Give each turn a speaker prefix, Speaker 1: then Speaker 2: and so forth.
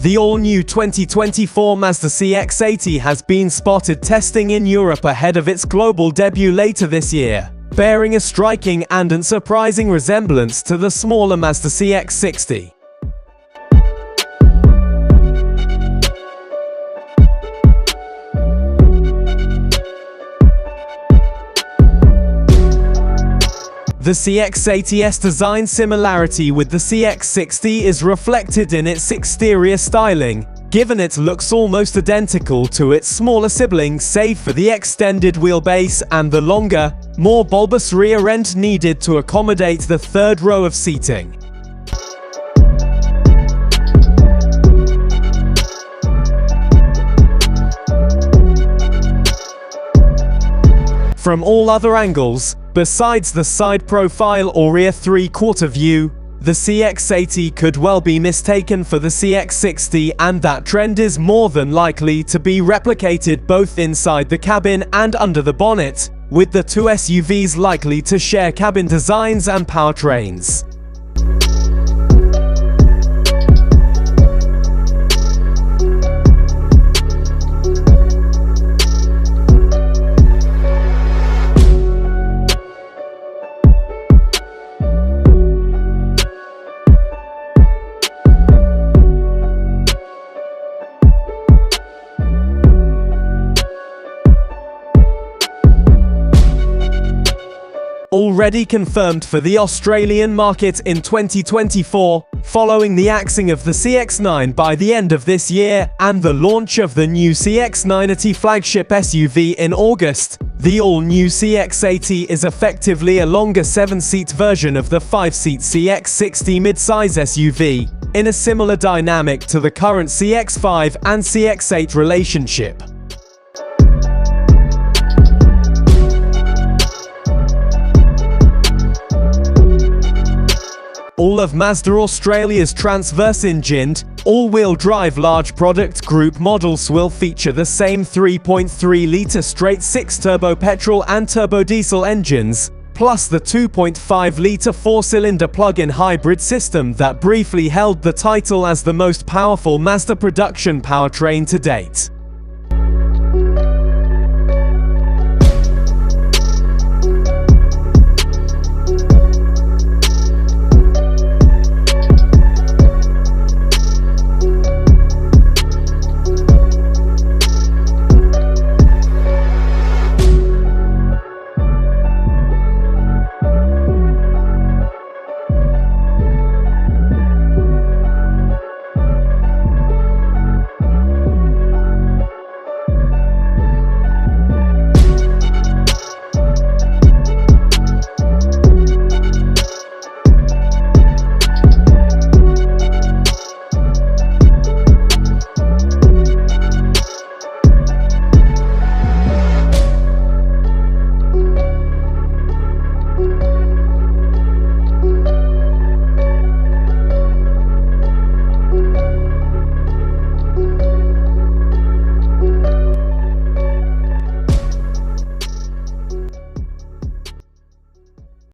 Speaker 1: The all-new 2024 Mazda CX-80 has been spotted testing in Europe ahead of its global debut later this year, bearing a striking and unsurprising resemblance to the smaller Mazda CX-60. The CX-80's design similarity with the CX-60 is reflected in its exterior styling, given it looks almost identical to its smaller sibling save for the extended wheelbase and the longer, more bulbous rear end needed to accommodate the third row of seating. From all other angles, besides the side profile or rear three-quarter view, the CX-80 could well be mistaken for the CX-60, and that trend is more than likely to be replicated both inside the cabin and under the bonnet, with the two SUVs likely to share cabin designs and powertrains. Already confirmed for the Australian market in 2024, following the axing of the CX-9 by the end of this year and the launch of the new CX-90 flagship SUV in August, the all-new CX-80 is effectively a longer 7-seat version of the 5-seat CX-60 midsize SUV, in a similar dynamic to the current CX-5 and CX-8 relationship. All of Mazda Australia's transverse-engined, all-wheel drive large product group models will feature the same 3.3-litre straight-six turbo petrol and turbo diesel engines, plus the 2.5-litre four-cylinder plug-in hybrid system that briefly held the title as the most powerful Mazda production powertrain to date.